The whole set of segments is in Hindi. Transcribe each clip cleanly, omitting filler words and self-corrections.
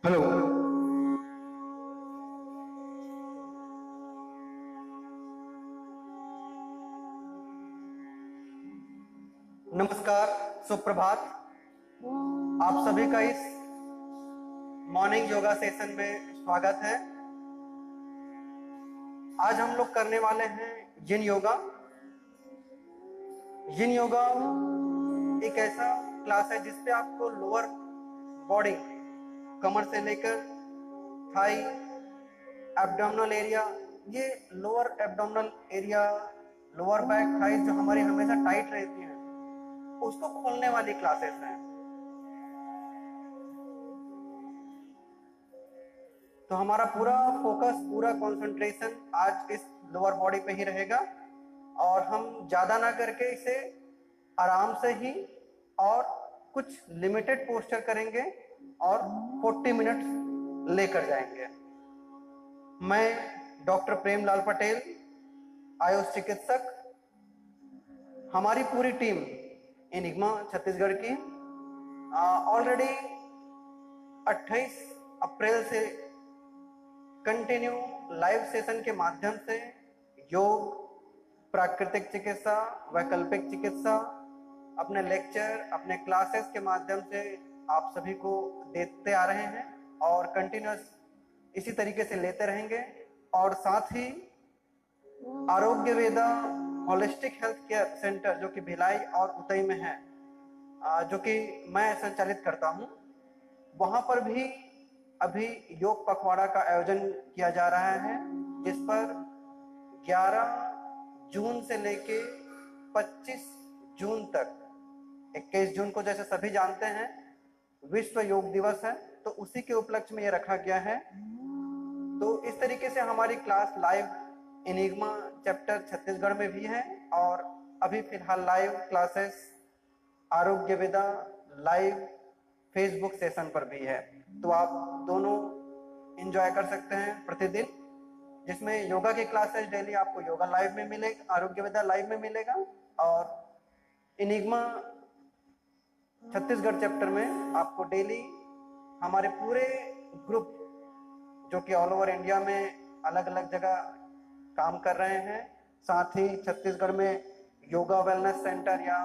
हेलो। नमस्कार, सुप्रभात। आप सभी का इस मॉर्निंग योगा सेशन में स्वागत है। आज हम लोग करने वाले हैं जिन योगा। जिन योगा एक ऐसा क्लास है जिसपे आपको लोअर बॉडी, कमर से लेकर थाई, एब्डोमिनल एरिया, ये lower abdominal area, lower back, thigh जो हमारी हमेशा टाइट रहती हैं, उसको खोलने वाली क्लासेस हैं। तो हमारा पूरा फोकस, पूरा कंसंट्रेशन आज इस लोअर बॉडी पे ही रहेगा और हम ज्यादा ना करके इसे आराम से ही और कुछ लिमिटेड पोस्चर करेंगे और 40 मिनट लेकर जाएंगे। मैं डॉक्टर प्रेमलाल पटेल, आयुष चिकित्सक, हमारी पूरी टीम एनिग्मा छत्तीसगढ़ की ऑलरेडी 28 अप्रैल से कंटिन्यू लाइव सेशन के माध्यम से योग, प्राकृतिक चिकित्सा, वैकल्पिक चिकित्सा, अपने लेक्चर, अपने क्लासेस के माध्यम से आप सभी को देते आ रहे हैं और कंटिन्यूस इसी तरीके से लेते रहेंगे। और साथ ही आरोग्य वेदा होलिस्टिक हेल्थ केयर सेंटर जो कि भिलाई और उतई में है, जो कि मैं संचालित करता हूं, वहां पर भी अभी योग पखवाड़ा का आयोजन किया जा रहा है, जिस पर 11 जून से लेके 25 जून तक, 21 जून को जैसे सभी जानते हैं विश्व योग दिवस है, तो उसी के उपलक्ष्य में ये रखा गया है। तो इस तरीके से हमारी class live enigma chapter Chhattisgarh में भी है और अभी फिलहाल लाइव क्लासेस आरोग्य वेदा लाइव फेसबुक सेशन पर भी है। तो आप दोनों एंजॉय कर सकते हैं प्रतिदिन, जिसमें योगा की क्लासेस डेली आपको योगा लाइव में मिलेगा, आरोग्य वेदा लाइव में मिलेगा और एनिग्मा छत्तीसगढ़ चैप्टर में आपको डेली हमारे पूरे ग्रुप जो कि ऑल ओवर इंडिया में अलग अलग जगह काम कर रहे हैं, साथ ही छत्तीसगढ़ में योगा वेलनेस सेंटर या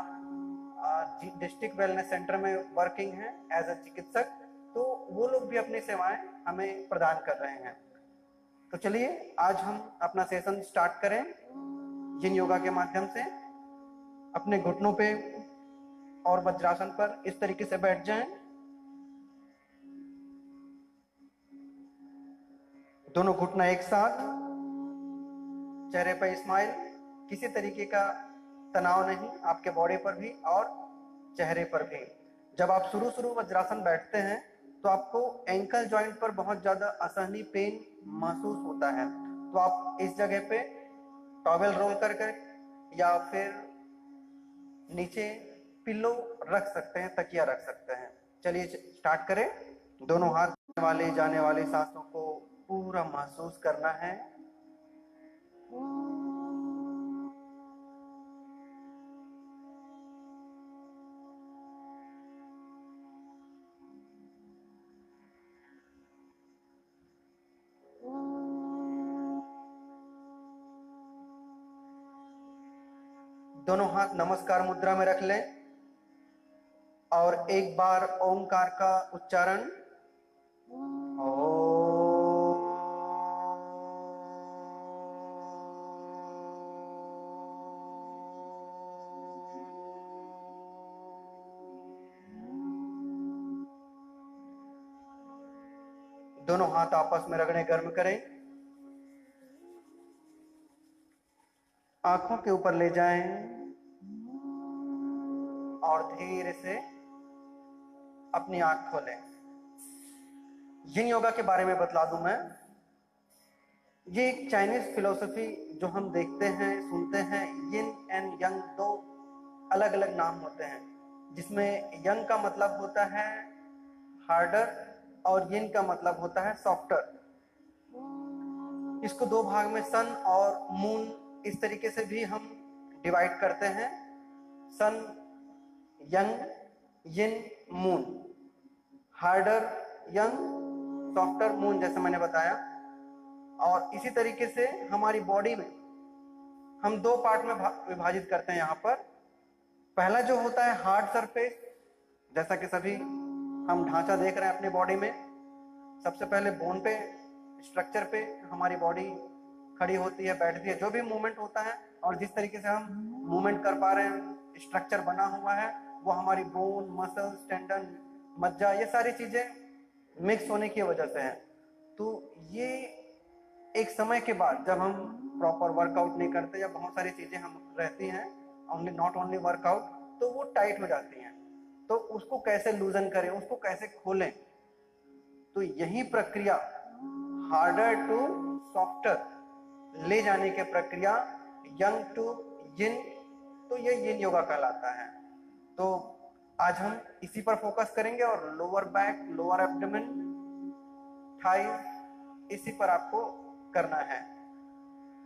डिस्ट्रिक्ट वेलनेस सेंटर में वर्किंग है एज अ चिकित्सक, तो वो लोग भी अपनी सेवाएं हमें प्रदान कर रहे हैं। तो चलिए आज हम अपना सेशन स्टार्ट करें। जिन योगा के माध्यम से अपने घुटनों पे और वज्रासन पर इस तरीके से बैठ जाएं, दोनों घुटना एक साथ, चेहरे पर स्माइल, किसी तरीके का तनाव नहीं आपके बॉडी पर भी और चेहरे पर भी। जब आप शुरू वज्रासन बैठते हैं तो आपको एंकल जॉइंट पर बहुत ज्यादा असहनीय पेन महसूस होता है, तो आप इस जगह पे टॉवेल रोल कर या फिर नीचे पिल्लो रख सकते हैं, तकिया रख सकते हैं। चलिए स्टार्ट करें। दोनों हाथ वाले जाने वाले सांसों को पूरा महसूस करना है। दोनों हाथ नमस्कार मुद्रा में रख लें और एक बार ओंकार का उच्चारण दोनों हाथ आपस में रगड़े गर्म करें, आंखों के ऊपर ले जाएं और धीरे से अपनी आंख खोलें। जिन योगा के बारे में बतला दूं मैं, ये एक चाइनीज फिलोसफी जो हम देखते हैं, सुनते हैं, यिन एंड यंग दो अलग अलग नाम होते हैं, जिसमें यंग का मतलब होता है हार्डर और यिन का मतलब होता है सॉफ्टर। इसको दो भाग में सन और मून इस तरीके से भी हम डिवाइड करते हैं, sun, yang, yin, moon, harder, yang, softer moon जैसे मैंने बताया। और इसी तरीके से हमारी बॉडी में हम दो पार्ट में विभाजित करते हैं यहाँ पर। पहला जो होता है हार्ड सरफेस, जैसा कि सभी हम ढांचा देख रहे हैं अपनी बॉडी में। सबसे पहले बोन पे, स्ट्रक्चर पे हमारी बॉडी खड़ी होती है, बैठती है, जो भी मूवमेंट होता है और जिस तरीके से हम मूवमेंट कर पा रहे हैं, स्ट्रक्चर बना हुआ है, वो हमारी बोन, मसल्स, टेंडन, मज्जा, ये सारी चीजें मिक्स होने की वजह से है। तो ये एक समय के बाद जब हम प्रॉपर वर्कआउट नहीं करते या बहुत सारी चीजें हम रहती हैं नॉट ओनली वर्कआउट, तो वो टाइट हो जाती हैं। तो उसको कैसे लूजन करें, उसको कैसे खोलें, तो यही प्रक्रिया हार्डर टू सॉफ्टर ले जाने की प्रक्रिया, यंग टू यिन, तो ये यिन योगा कहलाता है। तो आज हम इसी पर फोकस करेंगे और lower back, lower abdomen, thigh, इसी पर आपको करना है।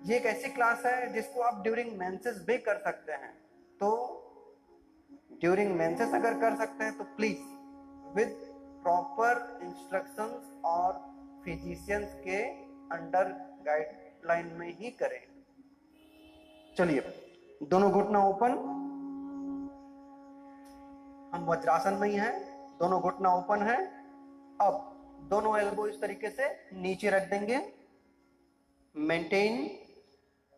ये एक ऐसी क्लास है जिसको आप ड्यूरिंग मेंसेस भी कर सकते हैं। तो ड्यूरिंग मेंसेस अगर कर सकते हैं तो प्लीज विद प्रॉपर इंस्ट्रक्शंस और फिजिशियंस के अंडर गाइडलाइन में ही करें। चलिए, दोनों घुटना ओपन, हम वज्रासन में ही हैं, दोनों घुटना ओपन है। अब दोनों एल्बो इस तरीके से नीचे रख देंगे, मेंटेन,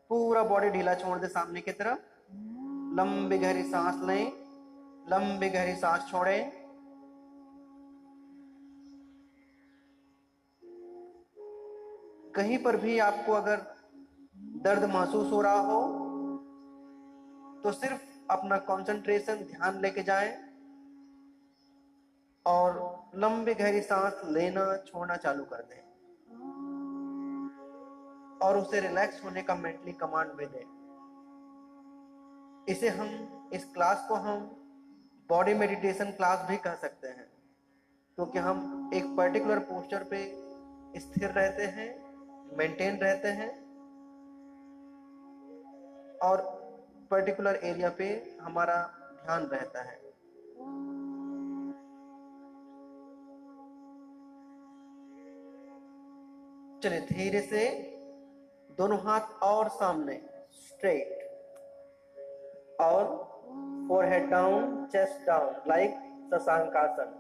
पूरा बॉडी ढीला छोड़ दे सामने की तरफ। लंबी गहरी सांस लें, लंबी गहरी सांस छोड़ें। कहीं पर भी आपको अगर दर्द महसूस हो रहा हो तो सिर्फ अपना कंसंट्रेशन, ध्यान लेके जाएं और लंबी गहरी सांस लेना छोड़ना चालू कर दें और उसे रिलैक्स होने का मेंटली कमांड भी दें। इस क्लास को हम बॉडी मेडिटेशन क्लास भी कह सकते हैं, क्योंकि हम एक पर्टिकुलर पोस्चर पे स्थिर रहते हैं, मेंटेन रहते हैं और पर्टिकुलर एरिया पे हमारा ध्यान रहता है। चलिए, धीरे से दोनों हाथ और सामने स्ट्रेट और forehead down, chest down, like Shashankasana.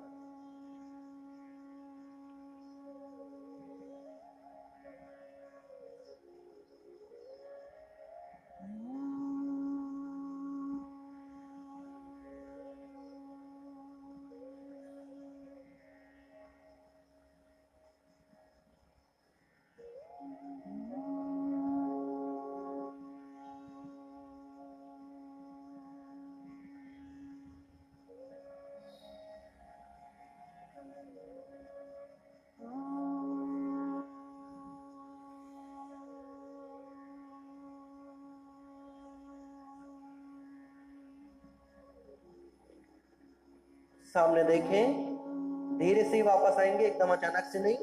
सामने देखें, धीरे से वापस आएंगे, एकदम अचानक से नहीं।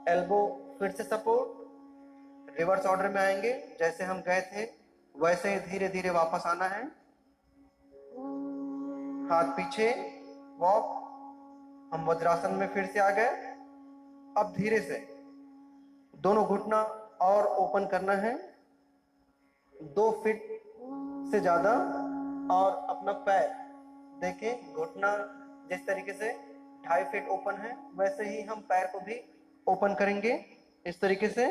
एल्बो फिर से सपोर्ट, रिवर्स ऑर्डर में आएंगे, जैसे हम गए थे वैसे ही धीरे धीरे वापस आना है। हाथ पीछे, वॉक, हम वज्रासन में फिर से आ गए। अब धीरे से दोनों घुटना और ओपन करना है 2 फीट से ज्यादा, और अपना पैर देखें, घुटना जिस तरीके से 2.5 फीट ओपन है वैसे ही हम पैर को भी ओपन करेंगे इस तरीके से।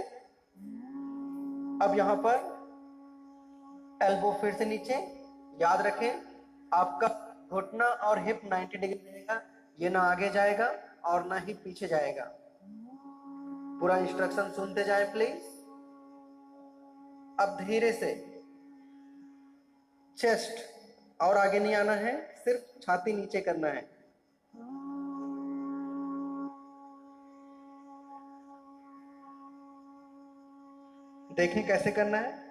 अब यहाँ पर एल्बो फिर से नीचे, याद रखें आपका घुटना और हिप 90 डिग्री रहेगा, ये ना आगे जाएगा और ना ही पीछे जाएगा। पूरा इंस्ट्रक्शन सुनते जाएं प्लीज। अब धीरे से चेस्ट और आगे नहीं आना है, सिर्फ छाती नीचे करना है। देखें कैसे करना है।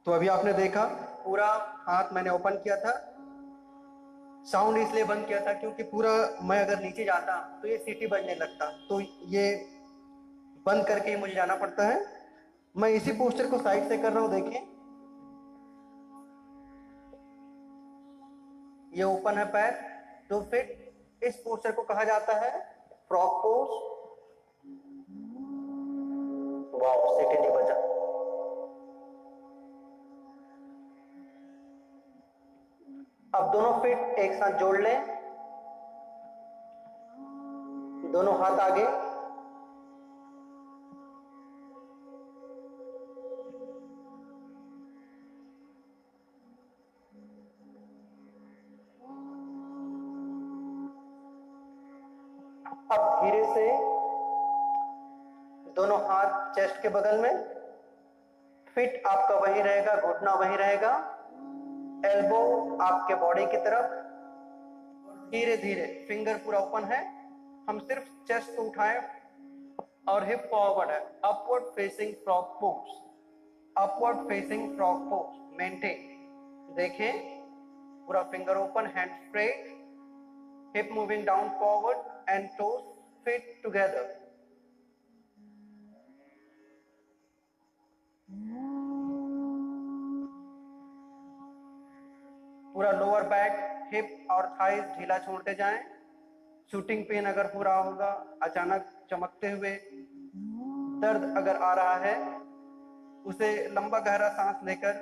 तो अभी आपने देखा पूरा हाथ मैंने ओपन किया था, साउंड इसलिए बंद किया था क्योंकि पूरा मैं अगर नीचे जाता तो ये सीटी बजने लगता, तो ये बंद करके ही मुझे जाना पड़ता है। मैं इसी पोस्टर को साइड से कर रहा हूं, देखिए ये ओपन है पैर, तो फिर इस पोस्टर को कहा जाता है फ्रॉग पोज। वाओ, सीटी नहीं बजा। अब दोनों फीट एक साथ जोड़ लें, दोनों हाथ आगे, अब धीरे से दोनों हाथ चेस्ट के बगल में, फिट आपका वही रहेगा, घुटना वही रहेगा, एल्बो आपके बॉडी की तरफ, धीरे धीरे फिंगर पूरा ओपन है, हम सिर्फ चेस्ट को उठाएं और हिप फॉरवर्ड है, upward facing frog pose, upward facing frog pose maintain. देखें पूरा finger open, hand straight, hip moving down forward and toes fit together. पूरा लोअर बैक, हिप और थाइज ढीला छोड़ते जाएं। शूटिंग पेन अगर हो रहा होगा, अचानक चमकते हुए दर्द अगर आ रहा है, उसे लंबा गहरा सांस लेकर,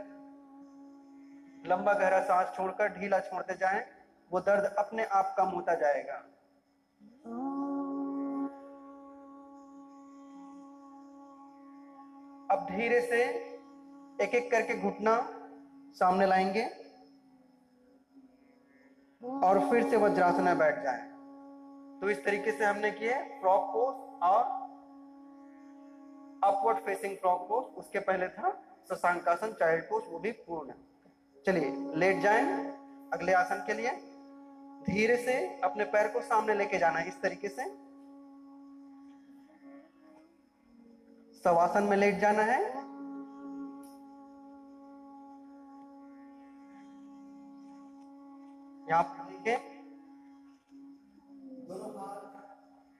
लंबा गहरा सांस छोड़कर ढीला छोड़ते जाएं, वो दर्द अपने आप कम होता जाएगा। अब धीरे से एक एक करके घुटना सामने लाएंगे और फिर से वज्रासन में बैठ जाएं। तो इस तरीके से हमने किए फ्रॉग पोज और अपवर्ड फेसिंग फ्रॉग पोज। उसके पहले था शशांकासन चाइल्ड पोज, वो भी पूर्ण है। चलिए लेट जाएं अगले आसन के लिए। धीरे से अपने पैर को सामने लेके जाना है, इस तरीके से शवासन में लेट जाना है। यहां पर देखिए दोनों हाथ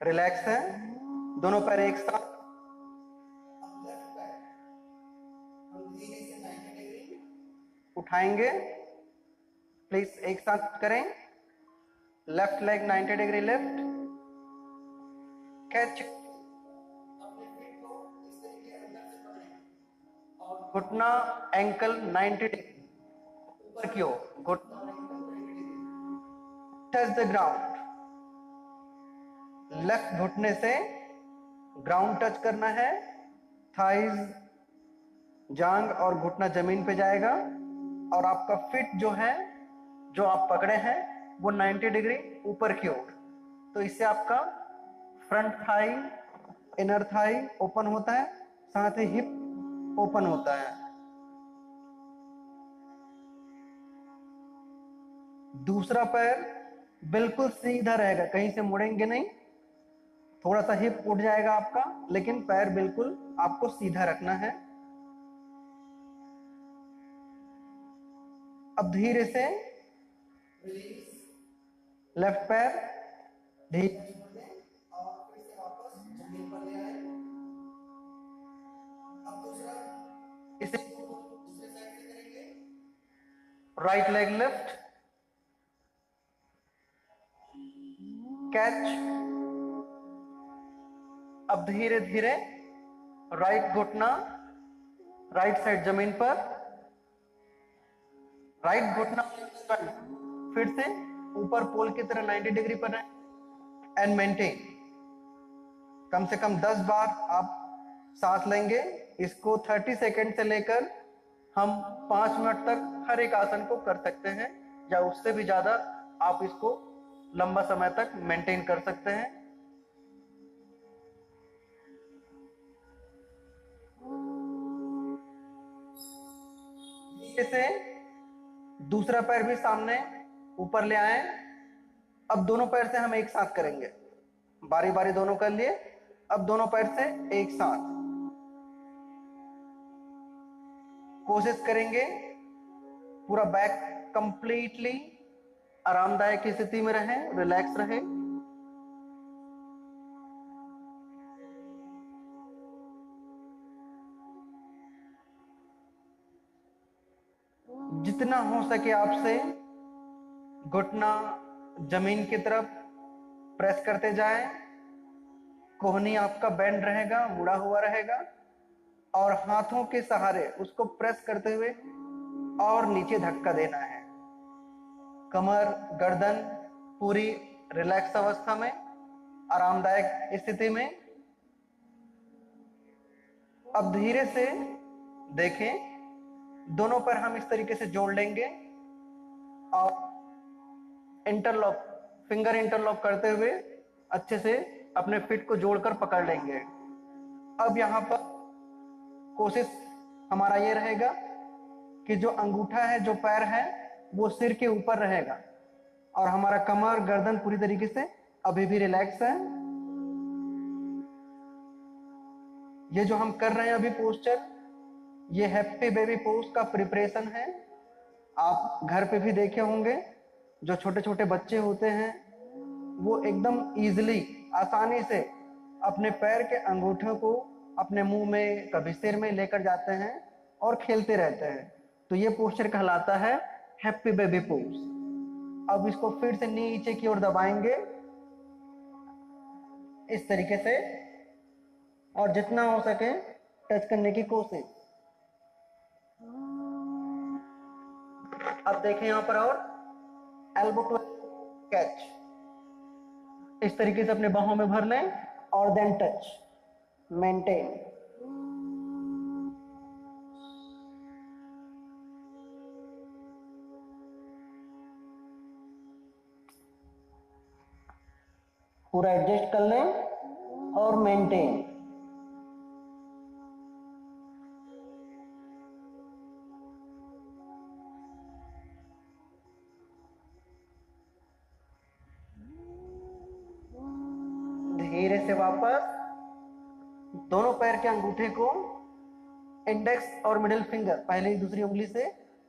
रिलैक्स है, दोनों पैर एक साथ। लेफ्ट पैर हम धीरे से 90 डिग्री उठाएंगे, प्लीज एक साथ करें। Left leg 90 degree left, catch अपने फीट को इस तरीके अंदर से पकड़ें और घुटना एंकल 90 डिग्री ऊपर की ओर, घुटना टच द ग्राउंड। लेफ्ट घुटने से ग्राउंड टच करना है, थाइज, जांग और घुटना जमीन पे जाएगा और आपका फिट जो है, जो आप पकड़े हैं, वो 90 डिग्री ऊपर की ओर। तो इससे आपका front thigh, inner thigh open होता है, साथ ही हिप ओपन होता है। दूसरा पैर बिल्कुल सीधा रहेगा, कहीं से मुड़ेंगे नहीं। थोड़ा सा हिप उठ जाएगा आपका, लेकिन पैर बिल्कुल आपको सीधा रखना है। अब धीरे से लेफ्ट पैर धीरे और फिर से वापस जमीन पर ले आए। अब दूसरा इसे दूसरे साइड से करेंगे, राइट लेग लिफ्ट, कैच। अब धीरे धीरे राइट घुटना राइट साइड जमीन पर, राइट घुटना फिर से ऊपर पोल की तरह 90 डिग्री पर है एंड मेंटेन। कम से कम 10 बार आप सांस लेंगे। इसको 30 सेकंड से लेकर हम 5 मिनट तक हर एक आसन को कर सकते हैं, या उससे भी ज्यादा आप इसको लंबा समय तक मेंटेन कर सकते हैं। से दूसरा पैर भी सामने ऊपर ले आए। अब दोनों पैर से हम एक साथ करेंगे, बारी बारी दोनों कर लिए। अब दोनों पैर से एक साथ कोशिश करेंगे पूरा बैक कंप्लीटली आरामदायक स्थिति में रहे, रिलैक्स रहे। जितना हो सके आपसे घुटना जमीन की तरफ प्रेस करते जाएं। कोहनी आपका बेंड रहेगा, मुड़ा हुआ रहेगा, और हाथों के सहारे उसको प्रेस करते हुए और नीचे धक्का देना है। कमर गर्दन पूरी रिलैक्स अवस्था में, आरामदायक स्थिति में। अब धीरे से देखें, दोनों पैर हम इस तरीके से जोड़ लेंगे और इंटरलॉक, फिंगर इंटरलॉक करते हुए अच्छे से अपने फिट को जोड़कर पकड़ लेंगे। अब यहाँ पर कोशिश हमारा ये रहेगा कि जो अंगूठा है, जो पैर है, वो सिर के ऊपर रहेगा और हमारा कमर गर्दन पूरी तरीके से अभी भी रिलैक्स है। ये जो हम कर रहे हैं अभी पोस्चर, ये हैप्पी बेबी पोज का प्रिपरेशन है। आप घर पे भी देखे होंगे, जो छोटे छोटे बच्चे होते हैं वो एकदम इजीली, आसानी से अपने पैर के अंगूठों को अपने मुंह में, कभी सिर में लेकर जाते हैं और खेलते रहते हैं। तो ये पोस्चर कहलाता है हैप्पी बेबी पोज। अब इसको फिर से नीचे की ओर दबाएंगे इस तरीके से, और जितना हो सके टच करने की कोशिश। अब देखें यहाँ पर, और एल्बो टू कैच इस तरीके से अपने बाहों में भर लें और देन टच, मेंटेन। पूरा एडजस्ट कर लें और मेंटेन। धीरे से वापस दोनों पैर के अंगूठे को इंडेक्स और मिडिल फिंगर पहले दूसरी उंगली से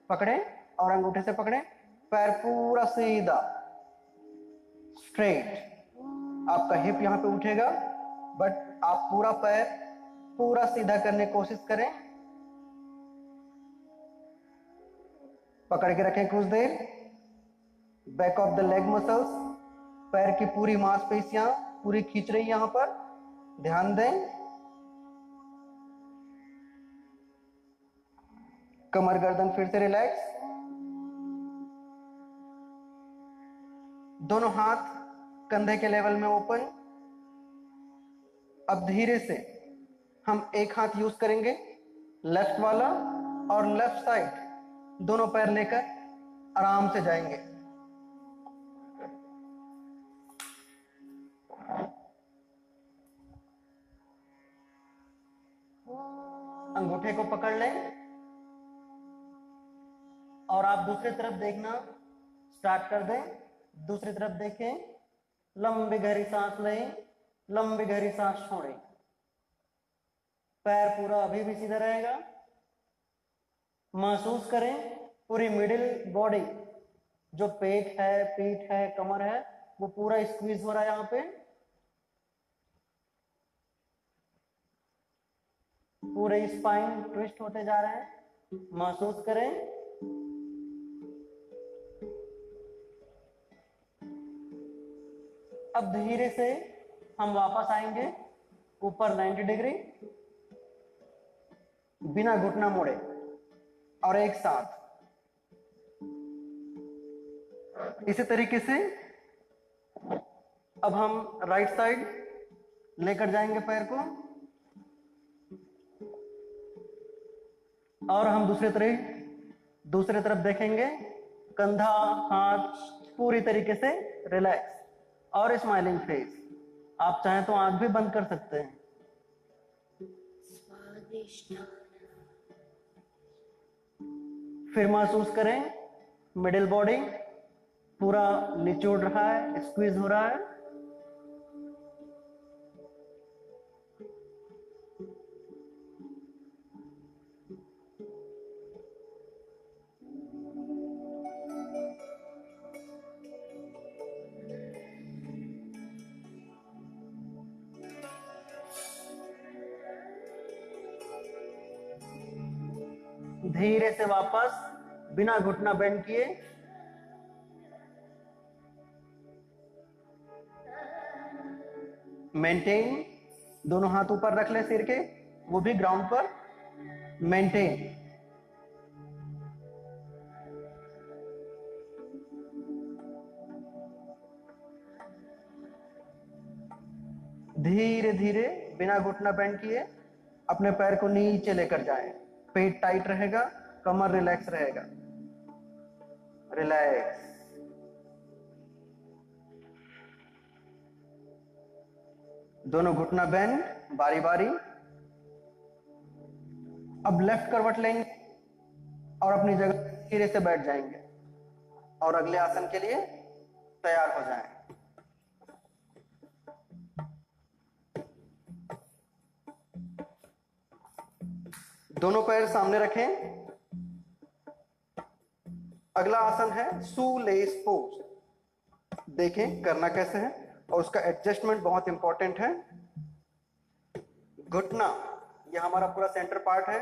पकड़ें और अंगूठे से पकड़ें। पैर पूरा सीधा स्ट्रेट। आपका हिप यहाँ पे उठेगा, बट आप पूरा पैर पूरा सीधा करने की कोशिश करें। पकड़ के रखें कुछ देर। Back of the leg muscles, पैर की पूरी मांसपेशियां पूरी खींच रही यहां पर, ध्यान दें। कमर गर्दन फिर से रिलैक्स। दोनों हाथ कंधे के लेवल में ओपन। अब धीरे से हम एक हाथ यूज करेंगे लेफ्ट वाला, और लेफ्ट साइड दोनों पैर लेकर आराम से जाएंगे। अंगूठे को पकड़ लें और आप दूसरी तरफ देखना स्टार्ट कर दें। दूसरी तरफ देखें, लंबी गहरी सांस लें, लंबी गहरी सांस छोड़ें। पैर पूरा अभी भी सीधा रहेगा। महसूस करें पूरी मिडिल बॉडी, जो पेट है, पीठ है, कमर है, वो पूरा स्क्वीज हो रहा है यहाँ पे। पूरे स्पाइन ट्विस्ट होते जा रहे हैं, महसूस करें। अब धीरे से हम वापस आएंगे ऊपर 90 डिग्री, बिना घुटना मोड़े, और एक साथ इसी तरीके से अब हम राइट साइड लेकर जाएंगे पैर को, और हम दूसरे तरफ देखेंगे। कंधा, हाथ पूरी तरीके से रिलैक्स और स्माइलिंग फेस। आप चाहें तो आंख भी बंद कर सकते हैं। फिर महसूस करें मिडिल बॉडी पूरा निचोड़ रहा है, स्क्वीज हो रहा है। धीरे से वापस बिना घुटना बेंड किए। मेंटेन, दोनों हाथ ऊपर रख ले सिर के, वो भी ग्राउंड पर। मेंटेन। धीरे धीरे बिना घुटना बेंड किए अपने पैर को नीचे लेकर जाएं। पेट टाइट रहेगा, कमर रिलैक्स रहेगा। रिलैक्स। दोनों घुटना बेंड, बारी बारी। अब लेफ्ट करवट लेंगे और अपनी जगह धीरे से बैठ जाएंगे और अगले आसन के लिए तैयार हो जाएं। दोनों पैर सामने रखें। अगला आसन है शूलेस पोज। देखें करना कैसे है और उसका एडजस्टमेंट बहुत इंपॉर्टेंट है। घुटना, ये हमारा पूरा सेंटर पार्ट है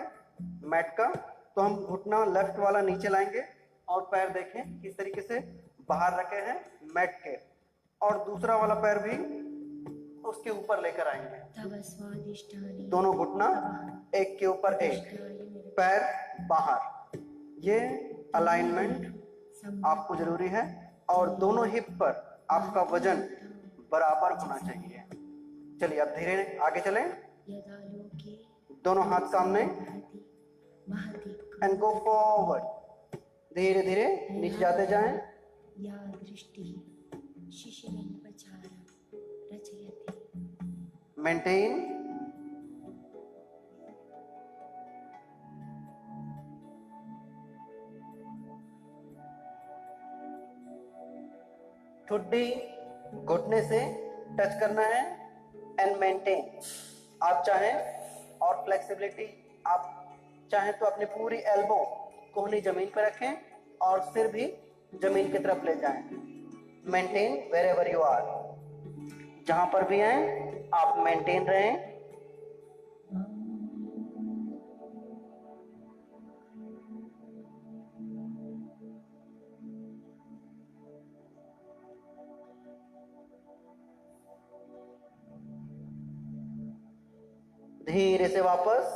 मैट का, तो हम घुटना लेफ्ट वाला नीचे लाएंगे और पैर देखें किस तरीके से बाहर रखे हैं मैट के, और दूसरा वाला पैर भी उसके ऊपर लेकर आएंगे। दोनों घुटना एक के ऊपर एक, पैर बाहर। ये अलाइनमेंट आपको जरूरी है और दोनों हिप पर आपका वजन बराबर होना चाहिए। चलिए अब धीरे आगे चलें। दोनों हाथ सामने एंड गो फॉरवर्ड। धीरे धीरे नीचे जाते जाएं। मेंटेन। ठुड्डी घुटने से टच करना है एंड मेंटेन। आप चाहें और फ्लेक्सिबिलिटी, आप चाहें तो अपनी पूरी एल्बो कोहनी जमीन पर रखें और सिर भी जमीन की तरफ ले जाएं। Maintain wherever you are. जहां पर भी हैं आप मेंटेन रहें। धीरे से वापस।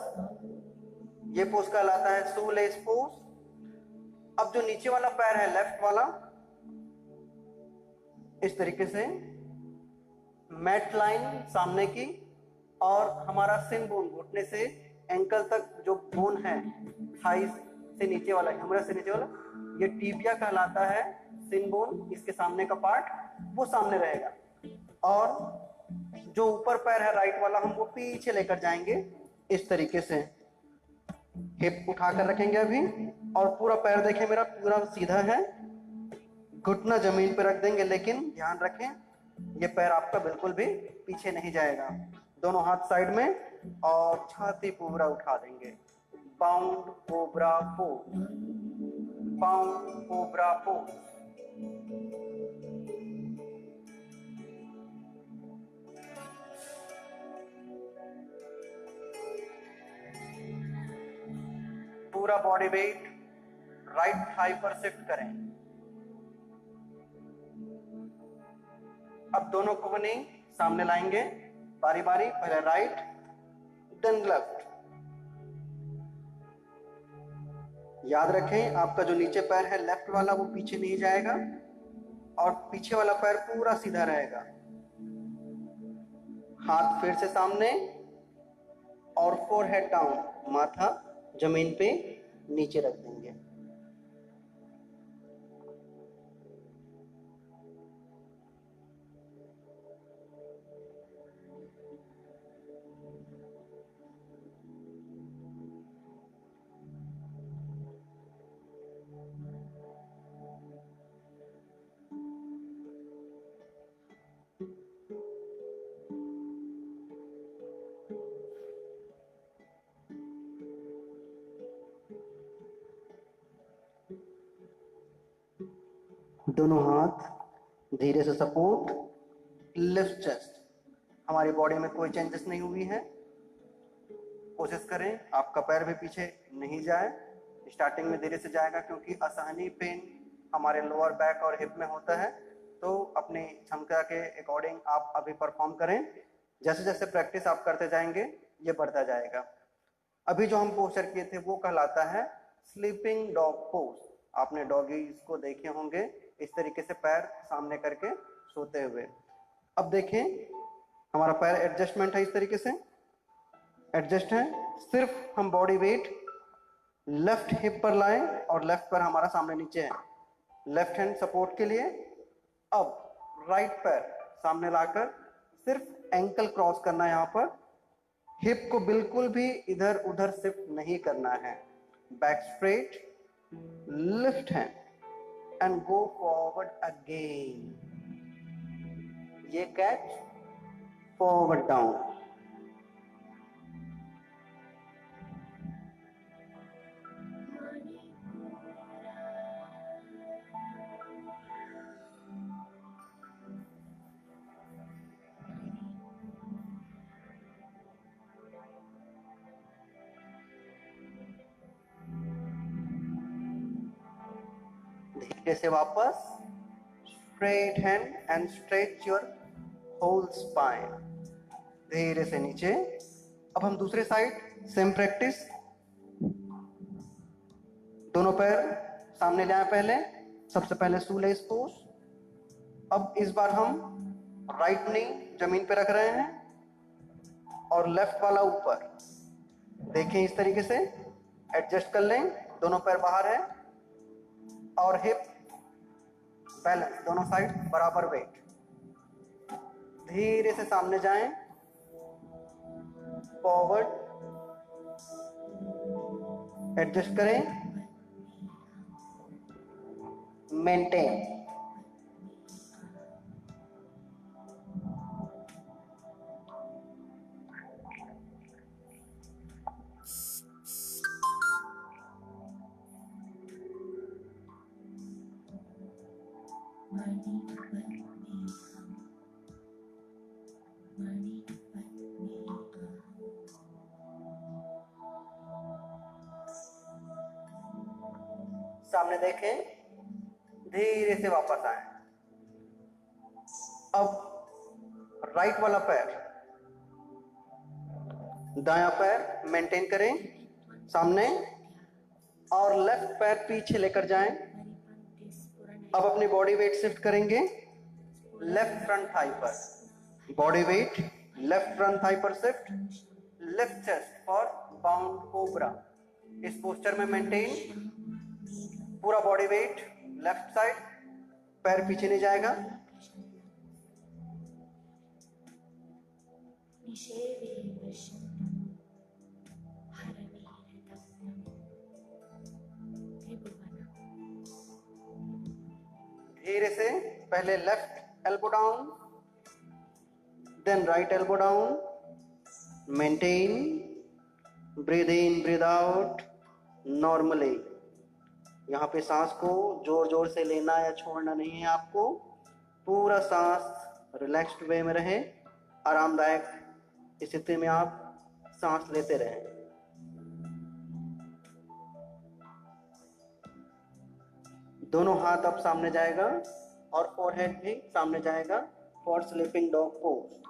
ये पोज कहलाता है शूलेस पोज। अब जो नीचे वाला पैर है लेफ्ट वाला, इस तरीके से मैट लाइन सामने की, और हमारा सिन बोन घुटने से एंकल तक जो बोन है थाई से नीचे वाला, ह्यूमरस से नीचे वाला, ये टीबिया कहलाता है। सिन बोन, इसके सामने का पार्ट वो सामने रहेगा, और जो ऊपर पैर है राइट वाला हम वो पीछे लेकर जाएंगे इस तरीके से। हिप उठाकर रखेंगे अभी, और पूरा पैर देखें मेरा पूरा सीधा है। घुटना जमीन पे रख देंगे, लेकिन ध्यान रखें ये पैर आपका बिल्कुल भी पीछे नहीं जाएगा। दोनों हाथ साइड में और छाती पूरा उठा देंगे। Bound cobra pose. Bound cobra pose. पूरा बॉडी वेट राइट थाई पर शिफ्ट करें। अब दोनों कोहनी सामने लाएंगे बारी बारी, पहले राइट देन लेफ्ट। याद रखें आपका जो नीचे पैर है लेफ्ट वाला वो पीछे नहीं जाएगा, और पीछे वाला पैर पूरा सीधा रहेगा। हाथ फिर से सामने और फोरहेड डाउन, माथा जमीन पे नीचे रख देंगे। दोनों हाथ धीरे से सपोर्ट, लिफ्ट चेस्ट। हमारी बॉडी में कोई चेंजेस नहीं हुई है। कोशिश करें आपका पैर भी पीछे नहीं जाए। स्टार्टिंग में धीरे से जाएगा क्योंकि असहनीय पेन हमारे लोअर बैक और हिप में होता है, तो अपनी क्षमता के अकॉर्डिंग आप अभी परफॉर्म करें। जैसे जैसे प्रैक्टिस आप करते जाएंगे ये बढ़ता जाएगा। अभी जो हम पोस्चर किए थे वो कहलाता है स्लीपिंग डॉग पोज। आपने डॉगीज को देखे होंगे इस तरीके से पैर सामने करके सोते हुए। अब देखें हमारा पैर एडजस्टमेंट है, इस तरीके से एडजस्ट है। सिर्फ हम बॉडी वेट लेफ्ट हिप पर लाएं और लेफ्ट पर हमारा सामने नीचे है, लेफ्ट हैंड सपोर्ट के लिए। अब राइट पैर सामने लाकर सिर्फ एंकल क्रॉस करना है, यहाँ पर हिप को बिल्कुल भी इधर उधर शिफ्ट नहीं करना है। Back straight, lift hand and go forward again. ये कैच, फॉरवर्ड डाउन। धीरे से वापस straight hand and stretch your whole spine. धीरे से नीचे। अब हम दूसरे साइड सेम प्रैक्टिस। दोनों पैर सामने ले आए, पहले सबसे पहले शूलेस पोज। अब इस बार हम राइट नी जमीन पे रख रहे हैं और लेफ्ट वाला ऊपर। देखें इस तरीके से एडजस्ट कर लें, दोनों पैर बाहर है और हिप बैलेंस, दोनों साइड बराबर वेट। धीरे से सामने जाएं, फॉरवर्ड, एडजस्ट करें, मेंटेन। सामने देखें, धीरे से वापस आए। अब राइट वाला पैर, दायां पैर मेंटेन करें सामने और लेफ्ट पैर पीछे लेकर जाएं। अब अपनी बॉडी वेट शिफ्ट करेंगे लेफ्ट फ्रंट थाई पर। Body weight left front thigh पर shift, left chest for bound cobra. इस पोस्टर में मेंटेन, पूरा बॉडी वेट लेफ्ट साइड, पैर पीछे नहीं जाएगा। धीरे से पहले left elbow down, then right elbow down, maintain, breathe in breathe out normally. यहाँ पे सांस को जोर जोर से लेना या छोड़ना नहीं है आपको, पूरा सांस रिलैक्स्ड वे में रहे, आरामदायक स्थिति में आप सांस लेते रहें। दोनों हाथ अब सामने जाएगा और फोरहेड भी सामने जाएगा फॉर स्लीपिंग डॉग पोज।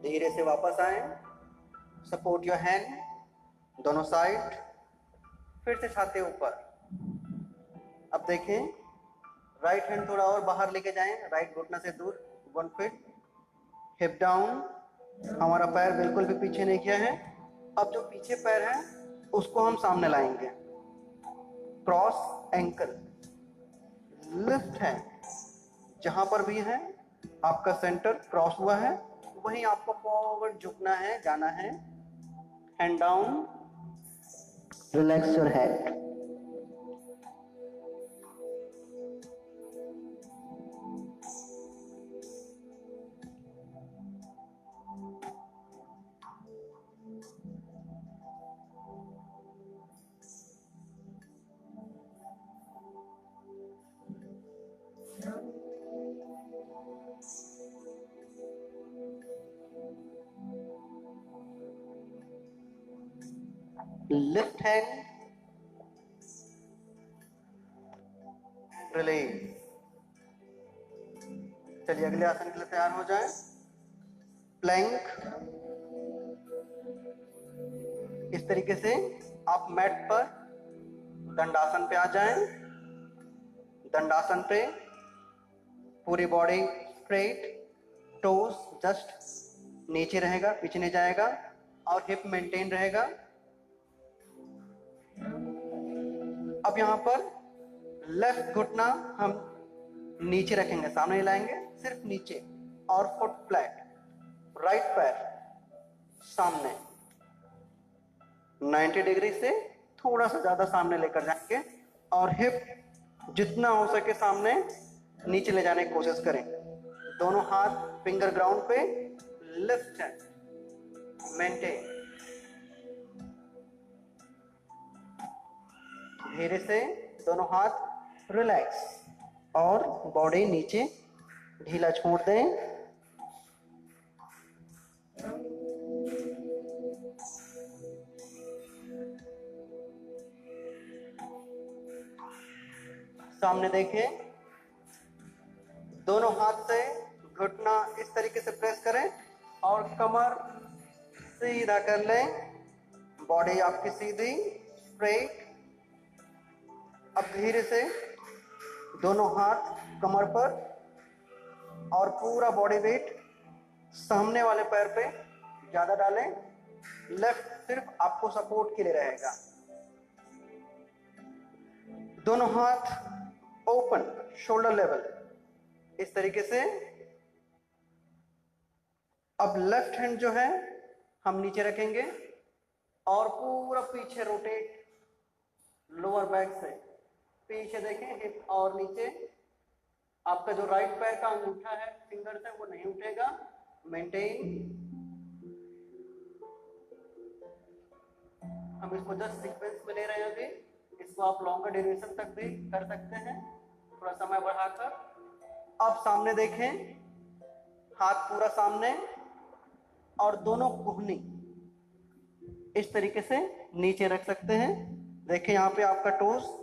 धीरे से वापस आए, सपोर्ट योर हैंड, दोनों साइड, फिर से छाती ऊपर। अब देखें राइट हैंड थोड़ा और बाहर लेके जाएं, राइट घुटना से दूर 1 फीट, हिप डाउन। हमारा पैर बिल्कुल भी पीछे नहीं किया है। अब जो पीछे पैर है उसको हम सामने लाएंगे, क्रॉस एंकल, लिफ्ट है। जहां पर भी है आपका सेंटर क्रॉस हुआ है वहीं आपको फॉरवर्ड झुकना है, जाना है। hand down, relax your head. Left hand, release. चलिए अगले आसन के लिए तैयार हो जाएं। प्लैंक। इस तरीके से आप मैट पर दंडासन पे आ जाएं। दंडासन पे पूरी बॉडी स्ट्रेट, टोस जस्ट नीचे रहेगा, पीछे नहीं जाएगा, और हिप मेंटेन रहेगा। अब यहाँ पर लेफ्ट घुटना हम नीचे रखेंगे, सामने नहीं लाएंगे, सिर्फ नीचे, और फुट फ्लैट। राइट पैर सामने 90 डिग्री से थोड़ा सा ज्यादा सामने लेकर जाएंगे, और हिप जितना हो सके सामने नीचे ले जाने की कोशिश करें। दोनों हाथ फिंगर ग्राउंड पे, लेफ्ट हैंड मेंटेन। धीरे से दोनों हाथ रिलैक्स, और बॉडी नीचे ढीला छोड़ दें। सामने देखें, दोनों हाथ से घुटना इस तरीके से प्रेस करें और कमर सीधा कर लें। बॉडी आपकी सीधी स्ट्रेट। अब धीरे से दोनों हाथ कमर पर, और पूरा बॉडी वेट सामने वाले पैर पे ज्यादा डालें। लेफ्ट सिर्फ आपको सपोर्ट के लिए रहेगा। दोनों हाथ ओपन, शोल्डर लेवल, इस तरीके से। अब लेफ्ट हैंड जो है हम नीचे रखेंगे, और पूरा पीछे रोटेट, लोअर बैक से पीछे देखें, हिप और नीचे। आपका जो राइट पैर का अंगूठा है फिंगर से, वो नहीं उठेगा, मेंटेन। हम इसको जस्ट सीक्वेंस में ले रहे हैं अभी। इसको आप लॉन्गर ड्यूरेशन तक भी कर सकते हैं, थोड़ा समय बढ़ाकर। अब सामने देखें, हाथ पूरा सामने, और दोनों कोहनी इस तरीके से नीचे रख सकते हैं। देखें यहाँ पे आपका टोस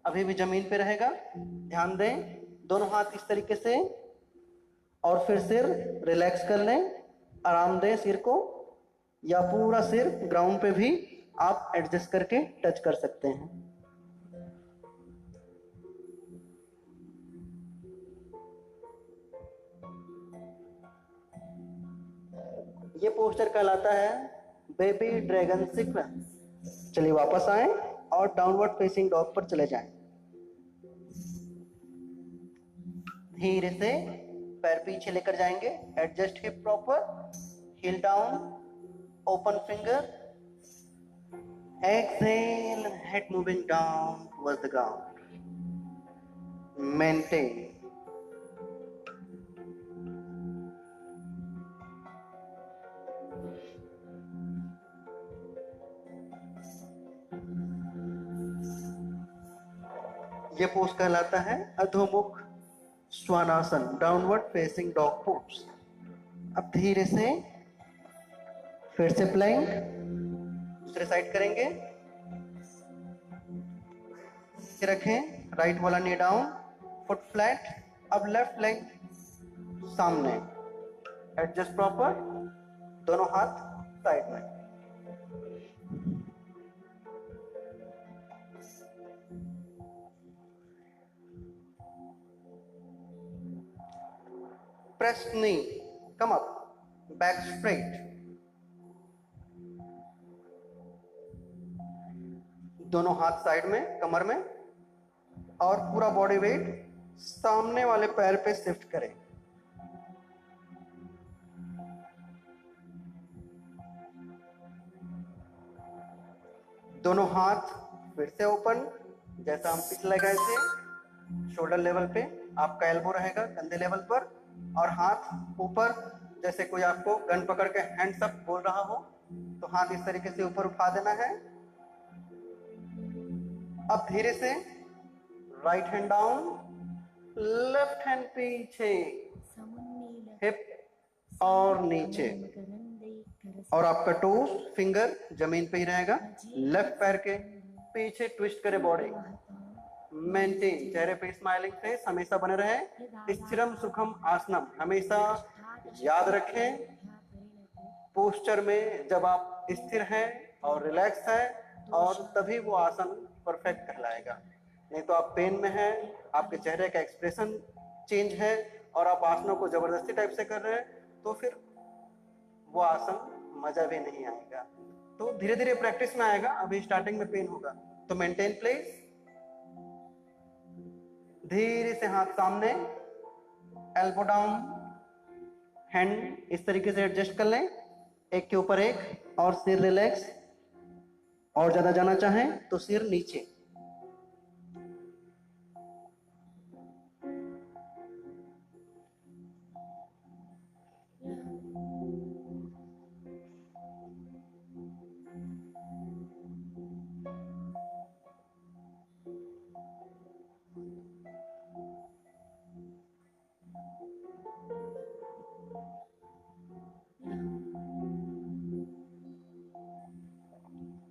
अभी भी जमीन पे रहेगा, ध्यान दें। दोनों हाथ इस तरीके से, और फिर सिर रिलैक्स कर लें, आराम दें सिर को, या पूरा सिर ग्राउंड पे भी आप एडजस्ट करके टच कर सकते हैं। ये पोस्टर कहलाता है बेबी ड्रैगन सीक्वेंस। चलिए वापस आए और डाउनवर्ड फेसिंग डॉग पर चले जाएं। धीरे से पैर पीछे लेकर जाएंगे, adjust hip proper, heel down, open finger, exhale, head moving down towards the ground, maintain. ये पोज कहलाता है अधोमुख स्वानासन, डाउनवर्ड फेसिंग डॉग पोज। अब धीरे से फिर से प्लैंक, दूसरे साइड करेंगे। रखें राइट वाला नी डाउन, फुट फ्लैट। अब लेफ्ट लेग सामने, एडजस्ट प्रॉपर, दोनों हाथ साइड में। Press knee, come up, back straight. दोनों हाथ साइड में, कमर में, और पूरा बॉडी वेट सामने वाले पैर पे शिफ्ट करें। दोनों हाथ फिर से ओपन, जैसा हम पिछले गए थे। शोल्डर लेवल पे आपका एल्बो रहेगा, कंधे लेवल पर, और हाथ ऊपर, जैसे कोई आपको गन पकड़ के हैंड्स अप बोल रहा हो तो हाथ इस तरीके से ऊपर उठा देना है। अब धीरे से right hand down, left hand पीछे, हिप और नीचे, और आपका टोस फिंगर जमीन पे ही रहेगा। लेफ्ट पैर के पीछे ट्विस्ट करे बॉडी, मेंटेन, चेहरे पे स्माइलिंग फेस हमेशा बने रहे। स्थिरम सुखम आसनम हमेशा याद रखें। पोस्चर में जब आप स्थिर हैं और रिलैक्स हैं और तभी वो आसन परफेक्ट कहलाएगा। नहीं तो आप पेन में हैं, आपके चेहरे का एक्सप्रेशन चेंज है और आप आसनों को जबरदस्ती टाइप से कर रहे हैं तो फिर वो आसन मजा भी नहीं आएगा। तो धीरे धीरे प्रैक्टिस में आएगा, अभी स्टार्टिंग में पेन होगा। तो मेंटेन प्लेस, धीरे से हाथ सामने, एल्बो डाउन, हैंड इस तरीके से एडजस्ट कर लें, एक के ऊपर एक, और सिर रिलैक्स। और ज्यादा जाना चाहें तो सिर नीचे।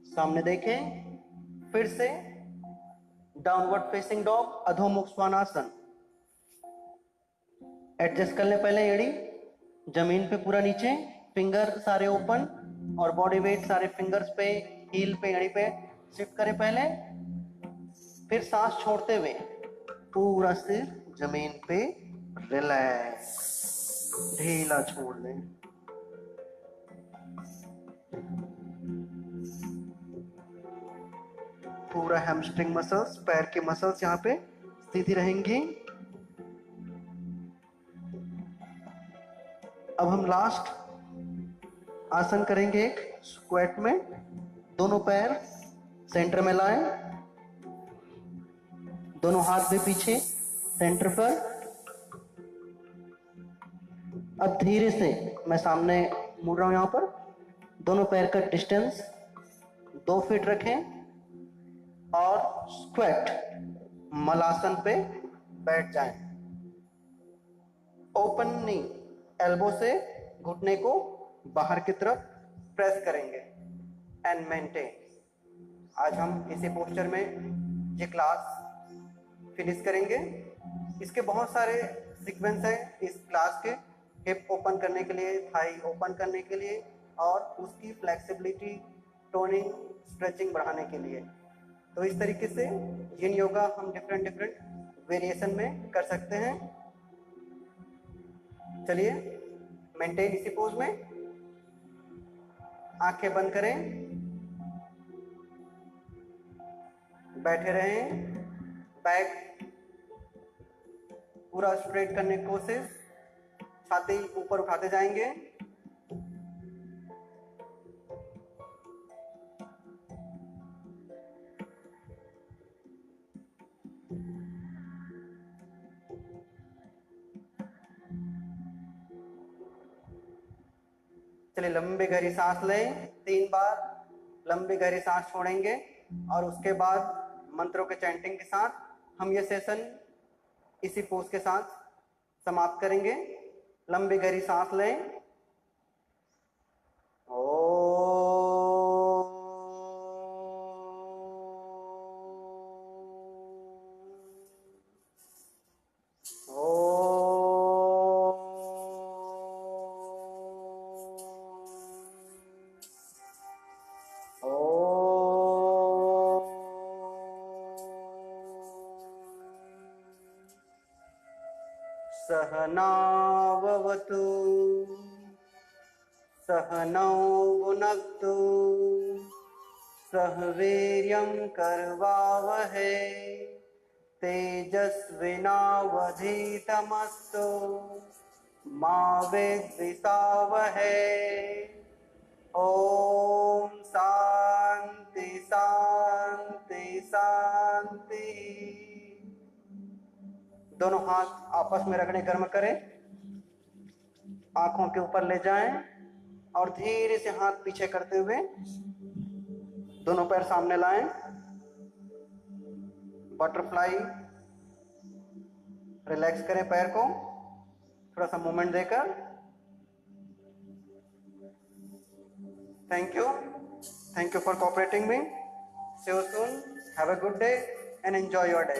सामने देखें, फिर से डाउनवर्ड फेसिंग डॉग, अधोमुख स्वानासन। एडजस्ट कर ले पहले एड़ी जमीन पे पूरा नीचे, फिंगर सारे ओपन और बॉडी वेट सारे फिंगर्स पे, हील पे, एड़ी पे शिफ्ट करें पहले। फिर सांस छोड़ते हुए पूरा सिर जमीन पे रिलैक्स, ढीला छोड़ दें। पूरा हैमस्ट्रिंग मसल्स, पैर के मसल्स यहाँ पे सीधी रहेंगी। अब हम लास्ट आसन करेंगे एक स्क्वाट में। दोनों पैर सेंटर में लाएं, दोनों हाथ भी पीछे सेंटर पर। अब धीरे से मैं सामने मुड़ रहा हूं, यहां पर दोनों पैर का डिस्टेंस 2 फीट रखें और स्क्वाट मलासन पे बैठ जाएं। ओपन नी, एल्बो से घुटने को बाहर की तरफ प्रेस करेंगे एंड मेंटेन। आज हम इसी पोस्चर में ये क्लास फिनिश करेंगे। इसके बहुत सारे सीक्वेंस हैं इस क्लास के, हिप ओपन करने के लिए, थाई ओपन करने के लिए और उसकी फ्लेक्सिबिलिटी, टोनिंग, स्ट्रेचिंग बढ़ाने के लिए। तो इस तरीके से जिन योगा हम डिफरेंट वेरिएशन में कर सकते हैं। चलिए मेंटेन इसी पोज में, आंखें बंद करें, बैठे रहें, बैक पूरा स्ट्रेट करने की कोशिश, छाती ऊपर उठाते जाएंगे। चलिए लंबी गहरी सांस लें, 3 बार लंबी गहरी सांस छोड़ेंगे और उसके बाद मंत्रों के चैंटिंग के साथ हम ये सेशन इसी पोज के साथ समाप्त करेंगे। लंबी गहरी सांस लें, सहनाववतु सहनौ भुनक्तु सह वीर्यं करवावहै तेजस्विनावधीतमस्तु मा विद्विषावहै। ओम शांति शांति शांति। दोनों हाथ आपस में रगड़े गर्म करें, आंखों के ऊपर ले जाएं और धीरे से हाथ पीछे करते हुए दोनों पैर सामने लाएं। बटरफ्लाई, रिलैक्स करें पैर को, थोड़ा सा मूवमेंट देकर। Thank you for cooperating me. See you soon. Have a good day and enjoy your day.